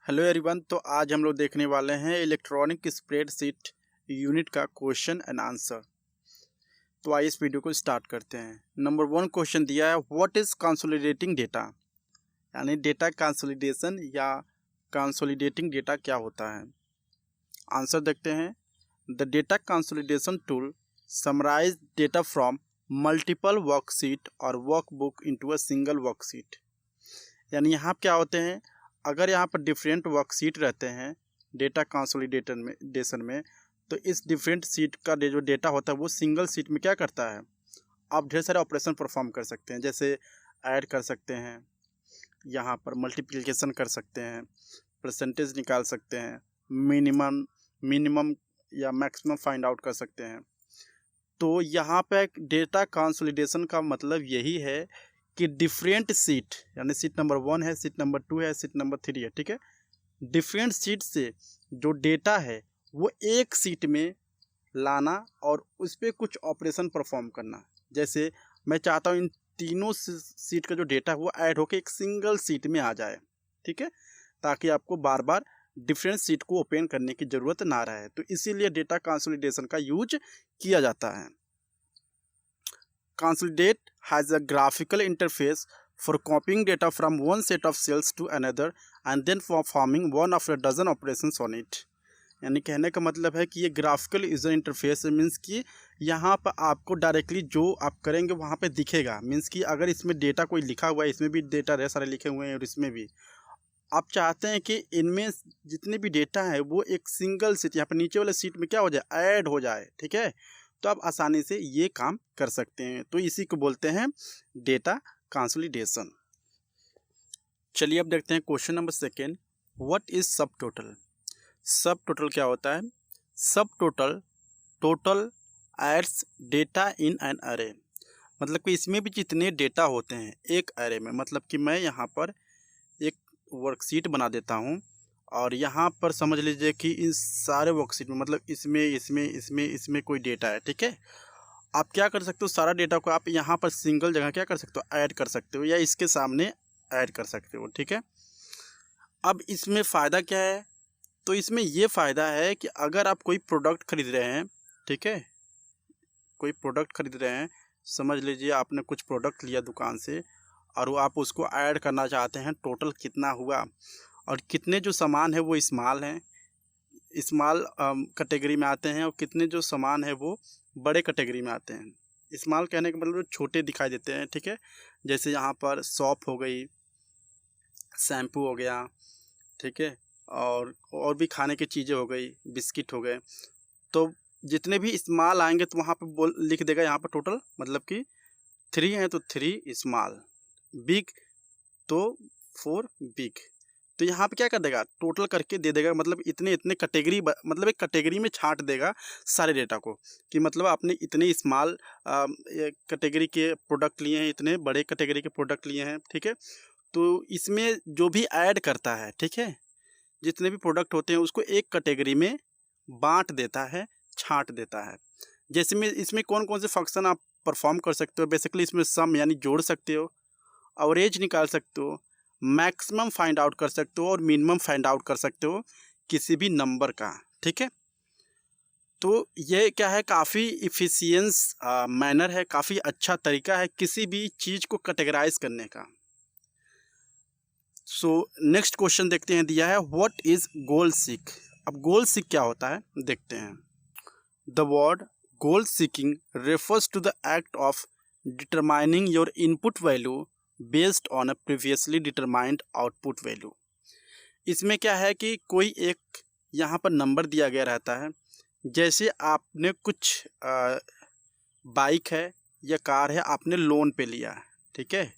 Hello everyone. तो आज हम लोग देखने वाले हैं इलेक्ट्रॉनिक स्प्रेडशीट यूनिट का क्वेश्चन एंड आंसर। तो आइए इस वीडियो को स्टार्ट करते हैं। नंबर 1 क्वेश्चन दिया है, व्हाट इज कंसोलिडेटिंग डेटा, यानी डेटा कंसोलिडेशन या कंसोलिडेटिंग डेटा क्या होता है। आंसर देखते हैं। The data consolidation tool summarise data from multiple worksheet और workbook into a single worksheet. यानी यहाँ क्या होते हैं, अगर यहाँ पर डिफरेंट वर्कशीट रहते हैं डेटा कंसोलिडेशन में, तो इस डिफरेंट सीट का जो डेटा होता है वो सिंगल सीट में क्या करता है, आप ढेर सारे ऑपरेशन परफॉर्म कर सकते हैं। जैसे ऐड कर सकते हैं, यहाँ पर मल्टीप्लिकेशन कर सकते हैं, परसेंटेज निकाल सकते हैं, मिनिमम या मैक्सिमम फाइंड आउट कर सकते हैं। तो यहाँ पे डेटा कंसोलिडेशन का मतलब यही है कि डिफरेंट सीट, यानी सीट नंबर 1 है, सीट नंबर 2 है, सीट नंबर 3 है, ठीक है। डिफरेंट सीट से जो डेटा है वो एक सीट में लाना और उस पर कुछ ऑपरेशन परफॉर्म करना। जैसे मैं चाहता हूँ इन तीनों सीट का जो डेटा है वो ऐड होकर एक सिंगल सीट में आ जाए, ठीक है, ताकि आपको बार बार डिफरेंट सीट को ओपन करने की ज़रूरत ना रहे। तो इसीलिए डेटा कंसोलिडेशन का यूज किया जाता है। Consolidate has a graphical interface for copying data from one set of cells to another and then performing one of a dozen operations on it। यानी कहने का मतलब है कि ये ग्राफिकल यूज़र इंटरफेस मीन्स कि यहाँ पर आपको डायरेक्टली जो आप करेंगे वहाँ पे दिखेगा। मीन्स कि अगर इसमें डेटा कोई लिखा हुआ है, इसमें भी डेटा ढेर सारे लिखे हुए हैं और इसमें भी आप चाहते हैं कि इनमें जितने भी डेटा है वो एक सिंगल सीट, यहाँ पर नीचे वाले सीट में क्या हो जाए, ऐड हो जाए, ठीक है। तो आप आसानी से ये काम कर सकते हैं। तो इसी को बोलते हैं डेटा कंसोलिडेशन। चलिए अब देखते हैं question number 2, what is sub total. Sub total क्या होता है। Sub total total adds data in an अरे, मतलब कि इसमें भी जितने डेटा होते हैं एक अरे में, मतलब कि मैं यहाँ पर एक वर्कशीट बना देता हूँ और यहाँ पर समझ लीजिए कि इन सारे वर्कशीट में, मतलब इसमें कोई डेटा है, ठीक है। आप क्या कर सकते हो, सारा डेटा को आप यहाँ पर सिंगल जगह क्या कर सकते हो, ऐड कर सकते हो या इसके सामने ऐड कर सकते हो, ठीक है। अब इसमें फ़ायदा क्या है, तो इसमें ये फ़ायदा है कि अगर आप कोई प्रोडक्ट खरीद रहे हैं, ठीक है, कोई प्रोडक्ट खरीद रहे हैं, समझ लीजिए आपने कुछ प्रोडक्ट लिया दुकान से और वो आप उसको ऐड करना चाहते हैं, टोटल कितना हुआ और कितने जो सामान है वो स्मॉल हैं, स्मॉल कैटेगरी में आते हैं, और कितने जो सामान है वो बड़े कैटेगरी में आते हैं। स्मॉल कहने का मतलब छोटे दिखाई देते हैं, ठीक है। जैसे यहाँ पर सॉप हो गई, शैम्पू हो गया, ठीक है, और भी खाने की चीज़ें हो गई, बिस्किट हो गए। तो जितने भी स्मॉल आएंगे तो वहाँ पर लिख देगा यहाँ पर टोटल, मतलब कि 3 हैं तो 3 स्मॉल, बिग तो 4 बिग। तो यहाँ पे क्या कर देगा, टोटल करके दे देगा, मतलब इतने इतने कैटेगरी, मतलब एक कैटेगरी में छांट देगा सारे डेटा को, कि मतलब आपने इतने स्मॉल कैटेगरी के प्रोडक्ट लिए हैं, इतने बड़े कैटेगरी के प्रोडक्ट लिए हैं, ठीक है। तो इसमें जो भी ऐड करता है, ठीक है, जितने भी प्रोडक्ट होते हैं उसको एक कैटेगरी में बांट देता है, छांट देता है। जैसे में इसमें कौन कौन से फंक्शन आप परफॉर्म कर सकते हो, बेसिकली इसमें सम यानी जोड़ सकते हो, एवरेज निकाल सकते हो, मैक्सिमम फाइंड आउट कर सकते हो और मिनिमम फाइंड आउट कर सकते हो किसी भी नंबर का, ठीक है। तो ये क्या है, काफ़ी इफ़िशियंस मैनर है, काफ़ी अच्छा तरीका है किसी भी चीज़ को कैटेगराइज करने का। सो नेक्स्ट क्वेश्चन देखते हैं, दिया है व्हाट इज़ गोल सीक। अब गोल सीक क्या होता है देखते हैं। The word goal seeking refers to the act of determining your input value based on a previously determined output value. इसमें क्या है कि कोई एक यहाँ पर नंबर दिया गया रहता है। जैसे आपने कुछ बाइक है या कार है, आपने लोन पे लिया, ठीक है,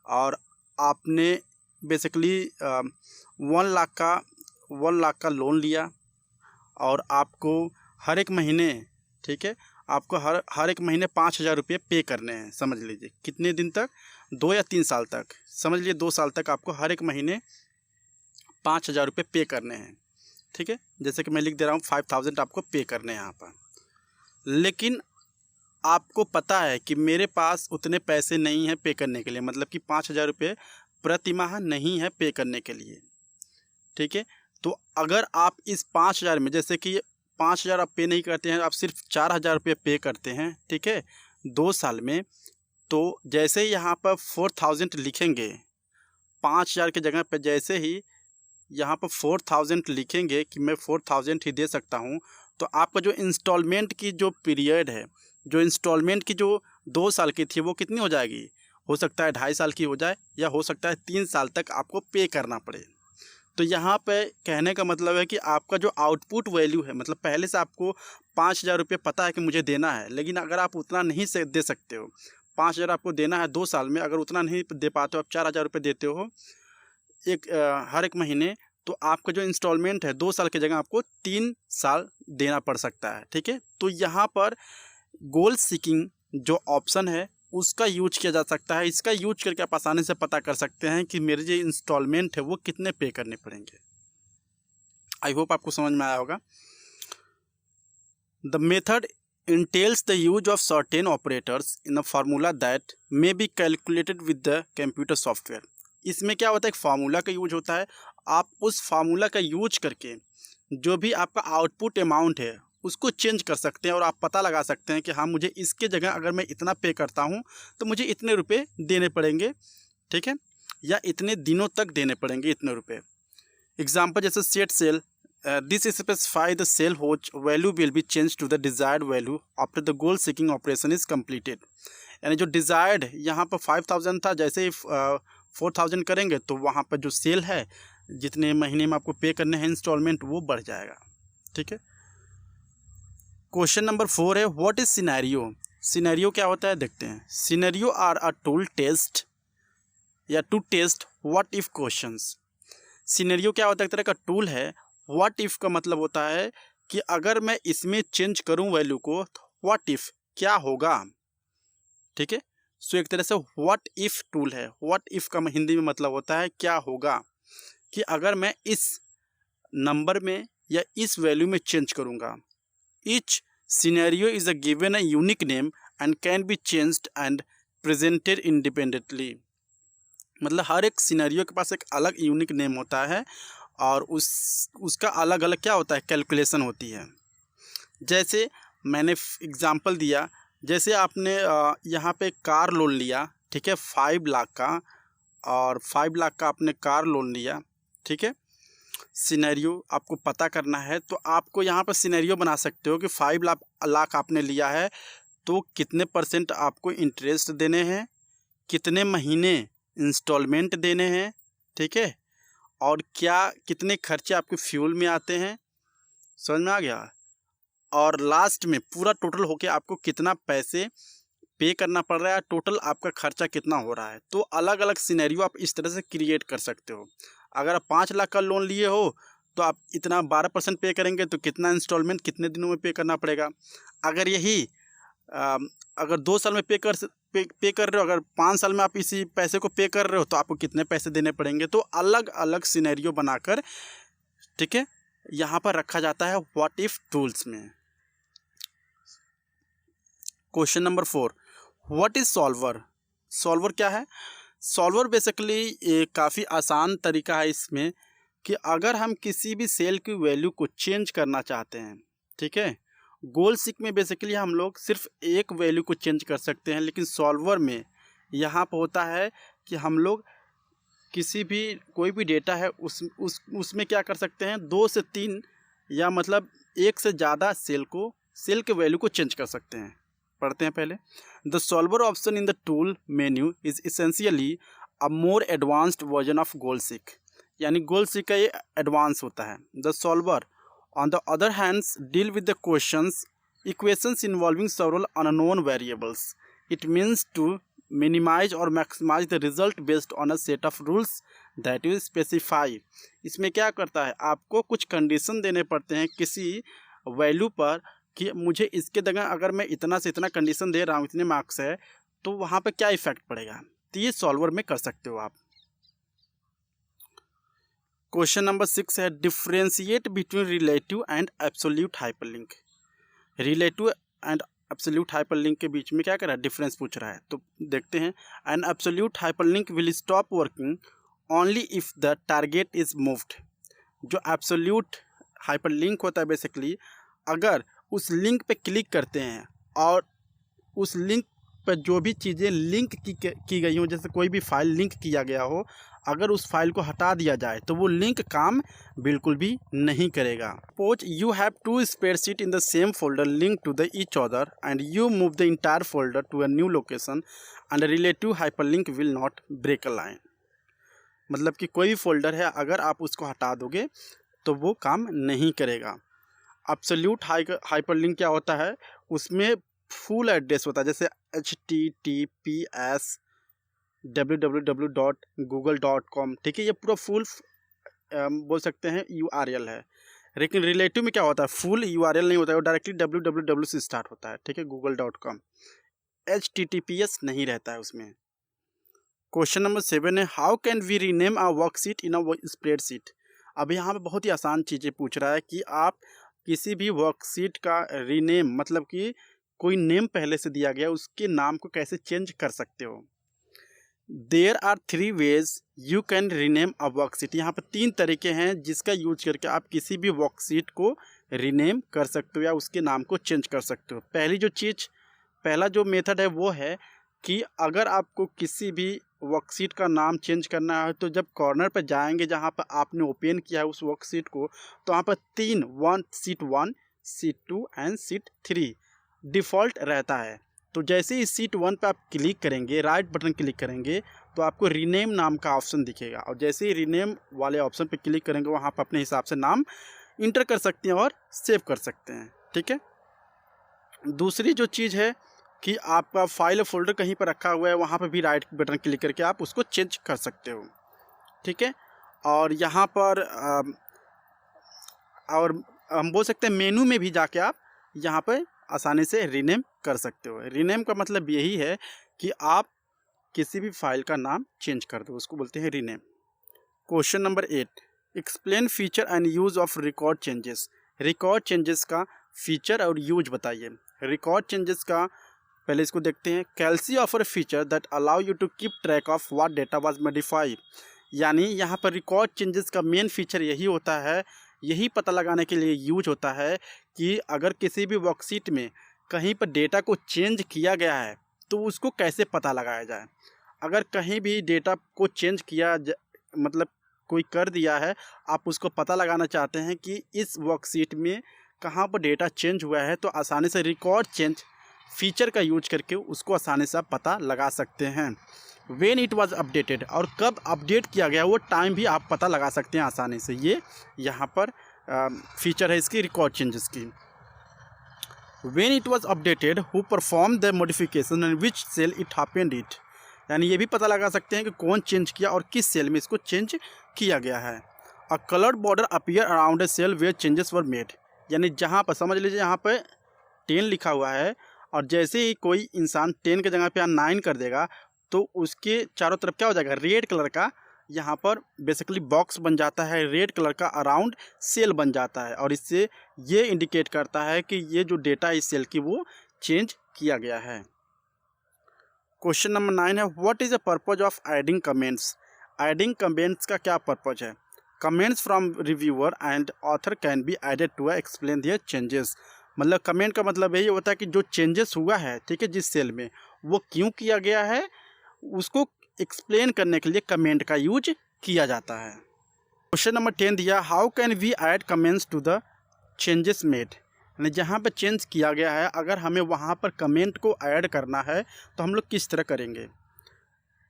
और आपने बेसिकली 1 लाख का लोन लिया और आपको हर एक महीने, ठीक है, आपको हर एक महीने 5,000 रुपये पे करने हैं। समझ लीजिए कितने दिन तक, 2 या 3 साल तक, समझ लीजिए 2 साल तक आपको हर एक महीने 5,000 रुपये पे करने हैं, ठीक है। जैसे कि मैं लिख दे रहा हूँ 5,000 आपको पे करने हैं यहाँ पर। लेकिन आपको पता है कि मेरे पास उतने पैसे नहीं हैं पे करने के लिए, मतलब कि 5,000 रुपये प्रति माह नहीं है पे करने के लिए, ठीक है। तो अगर आप इस 5,000 में, जैसे कि 5,000 आप पे नहीं करते हैं, आप सिर्फ 4,000 रुपये पे करते हैं, ठीक है, 2 साल में, तो जैसे ही यहाँ पर 4,000 लिखेंगे, 5,000 की जगह पे जैसे ही यहाँ पर 4,000 लिखेंगे कि मैं 4,000 ही दे सकता हूँ, तो आपका जो इंस्टॉलमेंट की जो पीरियड है, जो इंस्टॉलमेंट की जो 2 साल की थी, वो कितनी हो जाएगी? हो सकता है 2.5 साल की हो जाए, या हो सकता है 3 साल तक आपको पे करना पड़े। तो यहाँ पे कहने का मतलब है कि आपका जो आउटपुट वैल्यू है, मतलब पहले से आपको 5,000 रुपये पता है कि मुझे देना है, लेकिन अगर आप उतना नहीं से दे सकते हो, 5,000 आपको देना है 2 साल में, अगर उतना नहीं दे पाते हो, आप 4,000 रुपये देते हो हर एक महीने, तो आपका जो इंस्टॉलमेंट है 2 साल की जगह आपको 3 साल देना पड़ सकता है, ठीक है। तो यहाँ पर गोल सीकिंग जो ऑप्शन है उसका यूज किया जा सकता है। इसका यूज करके आप आसानी से पता कर सकते हैं कि मेरे जो इंस्टॉलमेंट है वो कितने पे करने पड़ेंगे। आई होप आपको समझ में आया होगा। The method entails the use of certain operators in a formula that may be calculated with the computer software। इसमें क्या होता है, एक फार्मूला का यूज होता है। आप उस फार्मूला का यूज करके जो भी आपका आउटपुट अमाउंट है उसको चेंज कर सकते हैं, और आप पता लगा सकते हैं कि हाँ, मुझे इसके जगह अगर मैं इतना पे करता हूँ तो मुझे इतने रुपए देने पड़ेंगे, ठीक है, या इतने दिनों तक देने पड़ेंगे इतने रुपए। एग्जाम्पल जैसे set cell, this specify the cell होच value will be change to the desired value after the goal seeking operation is completed. यानी जो डिजायर्ड यहाँ पर 5,000 था, जैसे ही 4,000 करेंगे तो वहाँ पर जो सेल है, जितने महीने में आपको पे करने हैं इंस्टॉलमेंट, वो बढ़ जाएगा, ठीक है। क्वेश्चन नंबर 4 है, व्हाट इज सिनेरियो। सिनेरियो क्या होता है देखते हैं। Scenario are a tool test या to test what if questions. Scenario क्या होता है, एक तरह का टूल है। व्हाट इफ का मतलब होता है कि अगर मैं इसमें चेंज करूं वैल्यू को, तो व्हाट इफ क्या होगा, ठीक है। सो एक तरह से व्हाट इफ टूल है। व्हाट इफ का हिंदी में मतलब होता है क्या होगा, कि अगर मैं इस नंबर में या इस वैल्यू में चेंज करूंगा। Each scenario is a given a unique name and can be changed and presented independently। मतलब हर एक सिनेरियो के पास एक अलग यूनिक नेम होता है, और उसका अलग अलग क्या होता है, कैलकुलेशन होती है। जैसे मैंने एग्जांपल दिया, जैसे आपने यहाँ पे कार लोन लिया, ठीक है, 5 लाख का, और 5 लाख का आपने कार लोन लिया, ठीक है। सिनेरियो आपको पता करना है, तो आपको यहाँ पर सिनेरियो बना सकते हो कि 5 लाख आपने लिया है, तो कितने % आपको इंटरेस्ट देने हैं, कितने महीने इंस्टॉलमेंट देने हैं, ठीक है, और क्या कितने खर्चे आपके फ्यूल में आते हैं, समझ में आ गया। और लास्ट में पूरा टोटल होके आपको कितना पैसे पे करना पड़ रहा है, टोटल आपका खर्चा कितना हो रहा है। तो अलग अलग सिनेरियो आप इस तरह से क्रिएट कर सकते हो। अगर आप 5 लाख का लोन लिए हो तो आप इतना 12% पे करेंगे, तो कितना इंस्टॉलमेंट कितने दिनों में पे करना पड़ेगा। अगर यही अगर 2 साल में पे कर रहे हो, अगर 5 साल में आप इसी पैसे को पे कर रहे हो, तो आपको कितने पैसे देने पड़ेंगे। तो अलग अलग सिनेरियो बनाकर, ठीक है, यहाँ पर रखा जाता है व्हाट इफ टूल्स में। Question number 4, what is solver. Solver क्या है। सॉल्वर बेसिकली काफ़ी आसान तरीका है इसमें, कि अगर हम किसी भी सेल की वैल्यू को चेंज करना चाहते हैं, ठीक है, गोल सीक में बेसिकली हम लोग सिर्फ एक वैल्यू को चेंज कर सकते हैं, लेकिन सॉल्वर में यहाँ पर होता है कि हम लोग किसी भी कोई भी डेटा है उसमें क्या कर सकते हैं, 2 से 3 या मतलब 1 से ज़्यादा सेल के वैल्यू को चेंज कर सकते हैं। पढ़ते हैं पहले। The solver option in the tool menu is essentially a more advanced version of goal seek. यानी गोल सीक का ये एडवांस होता है। The solver on the other hands deal with the equations involving several unknown variables. It means to minimize और maximize the result based on a set of rules that you specify. इसमें क्या करता है, आपको कुछ condition देने पड़ते हैं किसी वैल्यू पर, कि मुझे इसके जगह अगर मैं इतना से इतना कंडीशन दे रहा हूँ, इतने मार्क्स है, तो वहाँ पे क्या इफेक्ट पड़ेगा। तो ये सॉल्वर में कर सकते हो आप। क्वेश्चन नंबर 6 है, differentiate between relative and absolute hyperlink. Relative and absolute hyperlink के बीच में क्या कर रहा है, डिफरेंस पूछ रहा है। तो देखते हैं। An absolute hyperlink will stop working only if the target is moved. जो एब्सोल्यूट हाइपरलिंक होता है बेसिकली, अगर उस लिंक पे क्लिक करते हैं और उस लिंक पर जो भी चीज़ें लिंक की गई हों, जैसे कोई भी फाइल लिंक किया गया हो, अगर उस फाइल को हटा दिया जाए तो वो लिंक काम बिल्कुल भी नहीं करेगा। Suppose you have two spreadsheet in the same folder link to the each other and you move the entire folder to a new location and relative hyperlink will not break a line. मतलब कि कोई भी folder है, अगर आप उसको हटा दोगे तो वो काम नहीं करेगा। एब्सोल्यूट हाइपरलिंक क्या होता है, उसमें फुल एड्रेस होता है, जैसे https www.google.com, ठीक है, ये पूरा फुल बोल सकते हैं URL है। लेकिन रिलेटिव में क्या होता है, फुल URL नहीं होता है, वो डायरेक्टली www से स्टार्ट होता है, ठीक है, google.com। https नहीं रहता है उसमें। क्वेश्चन नंबर 7 है, how can we rename a worksheet in a spreadsheet. अब यहाँ पे बहुत ही आसान चीज़ें पूछ रहा है कि आप किसी भी वर्कशीट का रीनेम, मतलब कि कोई नेम पहले से दिया गया उसके नाम को कैसे चेंज कर सकते हो। There are 3 ways you can rename a worksheet. यहाँ पर 3 तरीके हैं जिसका यूज करके आप किसी भी वर्कशीट को रीनेम कर सकते हो या उसके नाम को चेंज कर सकते हो। पहला जो मेथड है वो है कि अगर आपको किसी भी वर्कशीट का नाम चेंज करना है तो जब कॉर्नर पर जाएंगे जहाँ पर आपने ओपन किया है उस वर्कशीट को, तो वहाँ पर 3 sheet 1, sheet 2 and sheet 3 default रहता है। तो जैसे ही शीट 1 पे आप क्लिक करेंगे, राइट बटन क्लिक करेंगे, तो आपको रीनेम नाम का ऑप्शन दिखेगा और जैसे ही रीनेम वाले ऑप्शन पे क्लिक करेंगे वहाँ पर अपने हिसाब से नाम इंटर कर सकते हैं और सेव कर सकते हैं, ठीक है। दूसरी जो चीज़ है कि आपका फाइल फोल्डर कहीं पर रखा हुआ है, वहाँ पर भी राइट बटन क्लिक करके आप उसको चेंज कर सकते हो, ठीक है। और यहाँ पर और हम बोल सकते हैं मेनू में भी जाके आप यहाँ पर आसानी से रीनेम कर सकते हो। रीनेम का मतलब यही है कि आप किसी भी फाइल का नाम चेंज कर दो, उसको बोलते हैं rename. Question number 8, explain feature and use of record changes. Record changes का फीचर और यूज बताइए। रिकॉर्ड चेंजेस का पहले इसको देखते हैं। Calc offer feature that allow you to keep track of what data was modified. यानी यहाँ पर रिकॉर्ड चेंजेस का मेन फीचर यही होता है, यही पता लगाने के लिए यूज होता है कि अगर किसी भी वर्कशीट में कहीं पर डेटा को चेंज किया गया है तो उसको कैसे पता लगाया जाए। अगर कहीं भी डेटा को चेंज मतलब कोई कर दिया है, आप उसको पता लगाना चाहते हैं कि इस वर्कशीट में कहाँ पर डेटा चेंज हुआ है, तो आसानी से रिकॉर्ड चेंज फीचर का यूज करके उसको आसानी से आप पता लगा सकते हैं। व्हेन इट वाज अपडेटेड, और कब अपडेट किया गया वो टाइम भी आप पता लगा सकते हैं आसानी से। ये यहाँ पर फीचर है इसकी रिकॉर्ड चेंजेस की। When it was updated, who perform the modification and which cell it happened it. यानी ये भी पता लगा सकते हैं कि कौन चेंज किया और किस सेल में इसको चेंज किया गया है। A coloured border appear around a cell where changes were made. यानी जहाँ पर समझ लीजिए यहाँ पर 10 लिखा हुआ है और जैसे ही कोई इंसान 10 की जगह पे 9 कर देगा तो उसके चारों तरफ क्या हो जाएगा, रेड कलर का यहाँ पर बेसिकली बॉक्स बन जाता है, रेड कलर का अराउंड सेल बन जाता है और इससे ये इंडिकेट करता है कि ये जो डेटा इस सेल की वो चेंज किया गया है। क्वेश्चन नंबर 9 है, what is the purpose of adding comments. Adding comments का क्या पर्पज है। Comments from reviewer and author can be added to explain their changes. मतलब कमेंट का मतलब यही होता है कि जो चेंजेस हुआ है, ठीक है, जिस सेल में वो क्यों किया गया है उसको एक्सप्लेन करने के लिए कमेंट का यूज किया जाता है। क्वेश्चन नंबर 10 दिया, how can we add comments to the changes made. यानी जहाँ पर चेंज किया गया है अगर हमें वहाँ पर कमेंट को ऐड करना है तो हम लोग किस तरह करेंगे।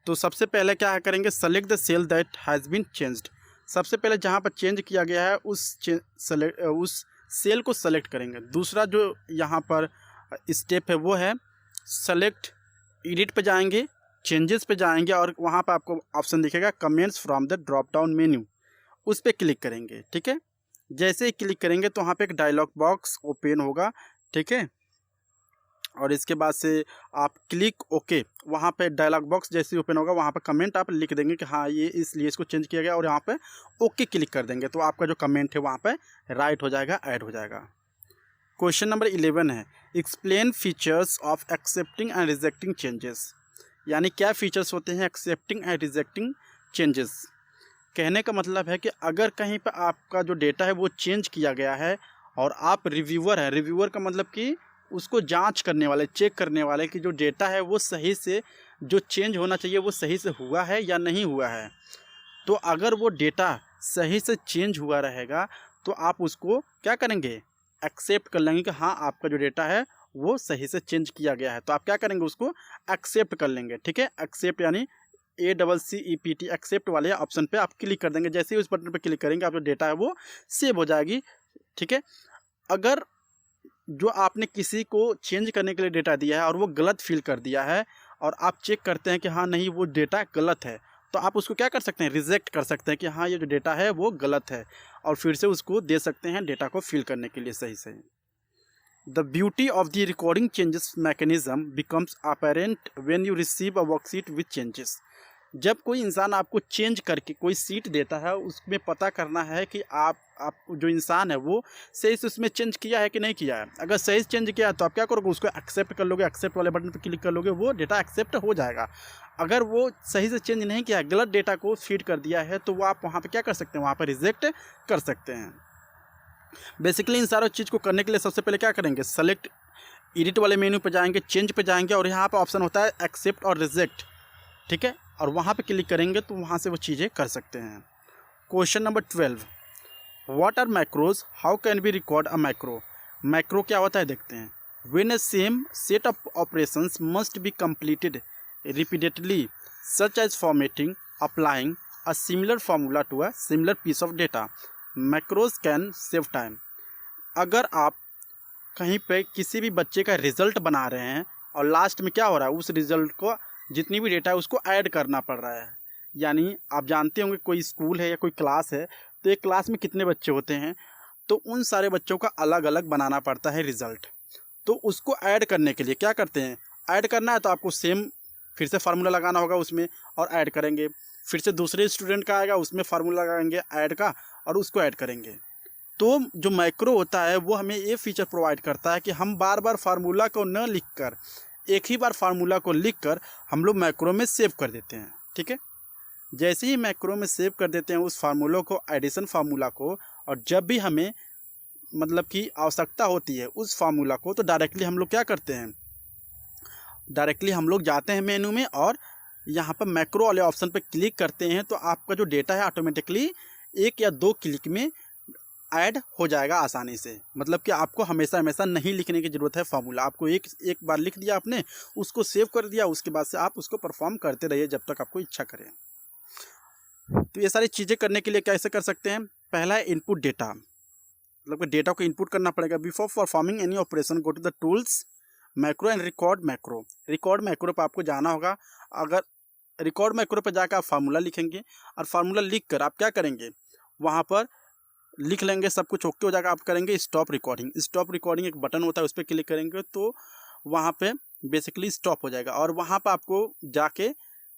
तो सबसे पहले क्या करेंगे, select the cell that has been changed. सबसे पहले जहाँ पर चेंज किया गया है उस सेल को सेलेक्ट करेंगे। दूसरा जो यहाँ पर स्टेप है वो है सेलेक्ट, एडिट पे जाएंगे, चेंजेस पे जाएंगे और वहाँ पर आपको ऑप्शन दिखेगा comments from the drop down menu, उस पर क्लिक करेंगे, ठीक है। जैसे ही क्लिक करेंगे तो वहाँ पे एक डायलॉग बॉक्स ओपन होगा, ठीक है, और इसके बाद से आप क्लिक ओके, वहाँ पे डायलॉग बॉक्स जैसे ही ओपन होगा वहाँ पे कमेंट आप लिख देंगे कि हाँ ये इसलिए इसको चेंज किया गया और यहाँ पे ओके क्लिक कर देंगे तो आपका जो कमेंट है वहाँ पे राइट हो जाएगा, ऐड हो जाएगा। क्वेश्चन नंबर 11 है, explain features of accepting and rejecting changes. यानी क्या फीचर्स होते हैं एक्सेप्टिंग एंड रिजेक्टिंग चेंजेस। कहने का मतलब है कि अगर कहीं पर आपका जो डेटा है वो चेंज किया गया है और आप रिव्यूअर हैं, रिव्यूअर का मतलब कि उसको जांच करने वाले, चेक करने वाले कि जो डेटा है वो सही से, जो चेंज होना चाहिए वो सही से हुआ है या नहीं हुआ है। तो अगर वो डेटा सही से चेंज हुआ रहेगा तो आप उसको क्या करेंगे, एक्सेप्ट कर लेंगे कि हाँ आपका जो डेटा है वो सही से चेंज किया गया है। तो आप क्या करेंगे, उसको एक्सेप्ट कर लेंगे। ठीक है, एक्सेप्ट यानी ACCEPT, एक्सेप्ट वाले ऑप्शन पे आप क्लिक कर देंगे। जैसे ही उस बटन पे क्लिक करेंगे आप जो डेटा है वो सेव हो जाएगी। ठीक है, अगर जो आपने किसी को चेंज करने के लिए डेटा दिया है और वो गलत फिल कर दिया है और आप चेक करते हैं कि हाँ नहीं वो डेटा गलत है, तो आप उसको क्या कर सकते हैं, रिजेक्ट कर सकते हैं कि हाँ ये जो डेटा है वो गलत है, और फिर से उसको दे सकते हैं डेटा को फिल करने के लिए सही सही। The beauty of the recording changes mechanism becomes apparent when you receive a worksheet with changes. जब कोई इंसान आपको चेंज करके कोई सीट देता है, उसमें पता करना है कि आप जो इंसान है वो सही से उसमें चेंज किया है कि नहीं किया है। अगर सही से चेंज किया है तो आप क्या करोगे, उसको एक्सेप्ट कर लोगे, एक्सेप्ट वाले बटन पर क्लिक कर लोगे, वो डेटा एक्सेप्ट हो जाएगा। अगर वो सही से चेंज नहीं किया है, गलत डेटा को फीड कर दिया है, तो वो आप वहाँ पर क्या कर सकते हैं, वहाँ पर रिजेक्ट कर सकते हैं। बेसिकली इन सारों चीज़ को करने के लिए सबसे पहले क्या करेंगे, सेलेक्ट एडिट वाले मेन्यू पे जाएंगे, चेंज पे जाएंगे और यहाँ पे ऑप्शन होता है एक्सेप्ट और रिजेक्ट। ठीक है, और वहाँ पे क्लिक करेंगे तो वहाँ से वो चीज़ें कर सकते हैं। Question number 12, what are macros, how can be record a macro. Macro क्या होता है देखते हैं। When a same set of operations must be completed repeatedly such as formatting, applying a similar formula to a similar piece of data, macros can save time. अगर आप कहीं पे किसी भी बच्चे का रिज़ल्ट बना रहे हैं और लास्ट में क्या हो रहा है, उस रिज़ल्ट को जितनी भी डेटा है उसको ऐड करना पड़ रहा है। यानी आप जानते होंगे कोई स्कूल है या कोई क्लास है, तो एक क्लास में कितने बच्चे होते हैं, तो उन सारे बच्चों का अलग अलग बनाना पड़ता है रिज़ल्ट। तो उसको ऐड करने के लिए क्या करते हैं, ऐड करना है तो आपको सेम फिर से फार्मूला लगाना होगा उसमें और ऐड करेंगे। फिर से दूसरे स्टूडेंट का आएगा, उसमें फार्मूला लगाएंगे ऐड का और उसको ऐड करेंगे। तो जो मैक्रो होता है वो हमें ये फीचर प्रोवाइड करता है कि हम बार बार फार्मूला को न लिखकर, एक ही बार फार्मूला को लिखकर हम लोग मैक्रो में सेव कर देते हैं। ठीक है, जैसे ही मैक्रो में सेव कर देते हैं उस फार्मूला को, एडिशन फार्मूला को, और जब भी हमें मतलब कि आवश्यकता होती है उस फार्मूला को, तो डायरेक्टली हम लोग क्या करते हैं, डायरेक्टली हम लोग जाते हैं मेनू में और यहाँ पर मैक्रो वाले ऑप्शन पर क्लिक करते हैं, तो आपका जो डेटा है ऑटोमेटिकली 1 या 2 क्लिक में ऐड हो जाएगा आसानी से। मतलब कि आपको हमेशा हमेशा नहीं लिखने की ज़रूरत है फार्मूला, आपको एक बार लिख दिया आपने, उसको सेव कर दिया, उसके बाद से आप उसको परफॉर्म करते रहिए जब तक आपको इच्छा करें। तो ये सारी चीज़ें करने के लिए कैसे कर सकते हैं, पहला है इनपुट डेटा, मतलब कि डेटा को इनपुट करना पड़ेगा। Before performing any operation go to the tools, macro and record macro. Record macro पर आपको जाना होगा। अगर रिकॉर्ड मैक्रो पर जाकर आप फार्मूला लिखेंगे और फार्मूला लिख कर आप क्या करेंगे, वहाँ पर लिख लेंगे, सब कुछ ओके हो जाएगा। आप करेंगे स्टॉप रिकॉर्डिंग। स्टॉप रिकॉर्डिंग एक बटन होता है, उस पर क्लिक करेंगे तो वहाँ पे बेसिकली स्टॉप हो जाएगा और वहाँ पर आपको जाके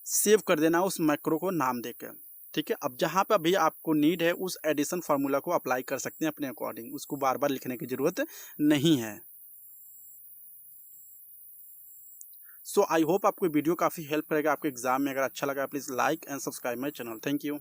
सेव कर देना उस मैक्रो को नाम देकर। ठीक है, अब जहाँ पर अभी आपको नीड है उस एडिशन फार्मूला को अप्लाई कर सकते हैं अपने अकॉर्डिंग, उसको बार बार लिखने की ज़रूरत नहीं है। सो आई होप आपको वीडियो काफ़ी हेल्प करेगा आपके एग्जाम में। अगर अच्छा लगा please like and subscribe my channel. Thank you.